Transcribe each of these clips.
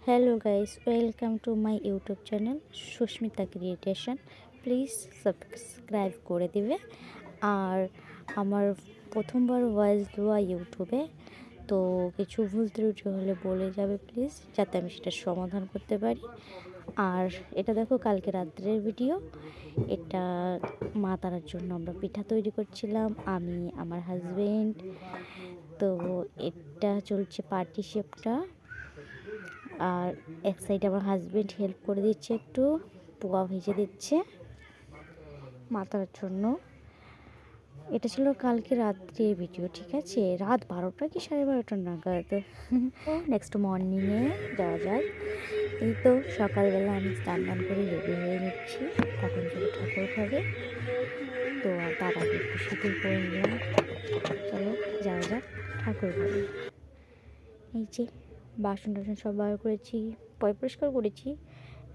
Hello guys, welcome to my YouTube channel Susmita creation. Please subscribe করে দিবে। আর আমার প্রথমবার ভয়েস দেওয়া ইউটিউবে, তো কিছু ভুল ত্রুটি হলে বলে যাবে প্লিজ, যাতে আমি সেটা সমাধান করতে পারি। আর এটা দেখো, কালকে রাত্রের ভিডিও। এটা মা তারার জন্য আমরা পিঠা তৈরি করছিলাম, আমি আমার হাজবেন্ড। তো এটা চলছে পার্টি শেপটা। আর এক সাইডে আমার হাজবেন্ড হেল্প করে দিচ্ছে, একটু পোয়া ভেজে দিচ্ছে মাথার জন্য। এটা ছিল কালকে রাত্রে ভিডিও, ঠিক আছে? রাত 12টা কি 12:30 নাগাদ। নেক্সট মর্নিংয়ে যাওয়া যায়। এই তো সকালবেলা আমি স্নান করে রেডি হয়ে নিচ্ছি, এখন যাবো ঠাকুর ঘরে। তো আর তার আগে একটু সিঁদুর করে নিলাম। চলো যাওয়া যাক ঠাকুর ঘরে। এই যে বাসন টাসন সব বার করেছি, পরিষ্কার করেছি,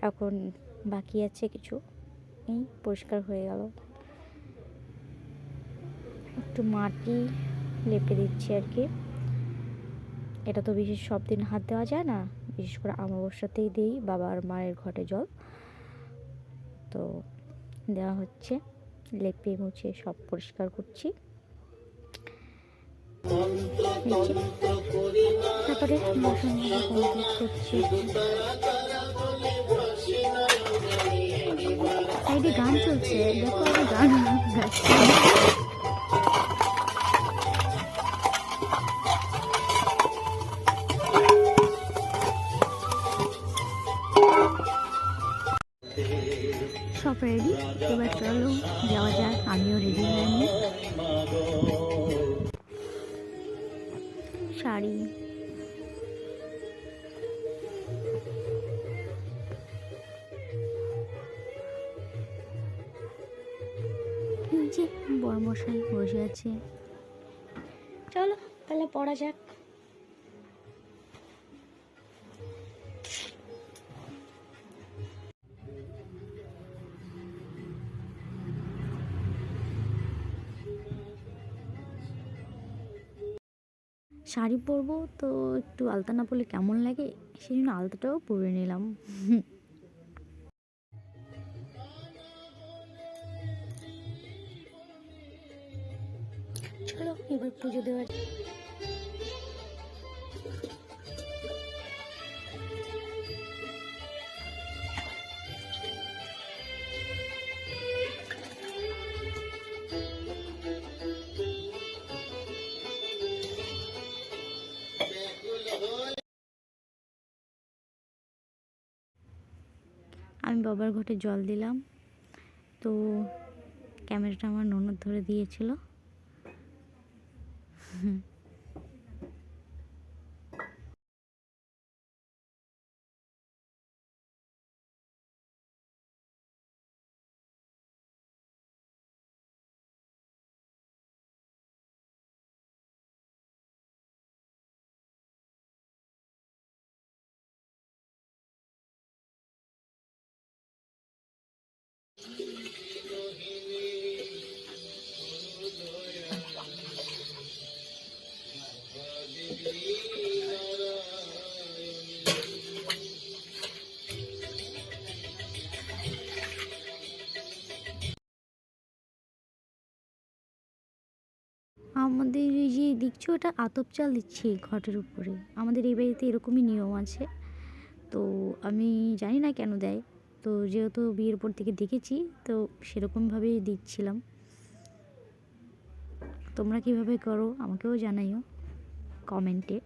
এখন বাকি আছে কিছু। এই পরিষ্কার হয়ে গেল, একটু মাটি লেপে দিচ্ছি আর কি। এটা তো বিশেষ সব দিন হাত দেওয়া যায় না, বিশেষ করে অমাবস্যাতেই দিই বাবা আর মায়ের ঘটে জল। তো দেওয়া হচ্ছে, লেপে মুছে সব পরিষ্কার করছি। তারপরে বাসন কমপ্লিট করছি। সাইডে গান চলছে, দেখো আমি গান গাচ্ছি। সব রেডি, এবার চলো যাওয়া যাক। আমিও রেডি হয়ে নিই। শাড়ি, যে বড়মশাই বসে আছে। চলো তাহলে পড়া যাক। শাড়ি পরবো তো একটু আলতা না পরলে কেমন লাগে, সেই জন্য আলতাটাও পরে নিলাম। চলো এবার পুজো দেওয়া। আমি বাবার ঘটে জল দিলাম, তো ক্যামেরাটা আমার ননদ ধরে দিয়েছিল। আমাদের এই যে দেখছো, এটা আতপ চাল দিচ্ছি ঘটের উপরে। আমাদের এই বাড়িতে এরকমই নিয়ম আছে, তো আমি জানি না কেন দেয়। তো যেহেতু বিয়ের পর থেকে দেখেছি, তো সেরকমভাবেই দিচ্ছিলাম। তোমরা কিভাবে করো আমাকেও জানাইও কমেন্টে।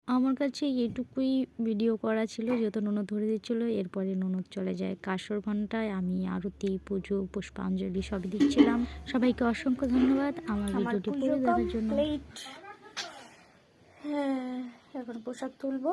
আমার কাছে এটুকুই ভিডিও করা ছিল, যেহেতু ননদ ধরে দিচ্ছিলো। এরপরে ননদ চলে যায় কাসর ঘন্টায়, আমি আরতি, পুজো, পুষ্পাঞ্জলি সবই দিচ্ছিলাম। সবাইকে অসংখ্য ধন্যবাদ আমার ভিডিওটি পুরো দেখার জন্য। হ্যাঁ, এখন পোশাক তুলবো।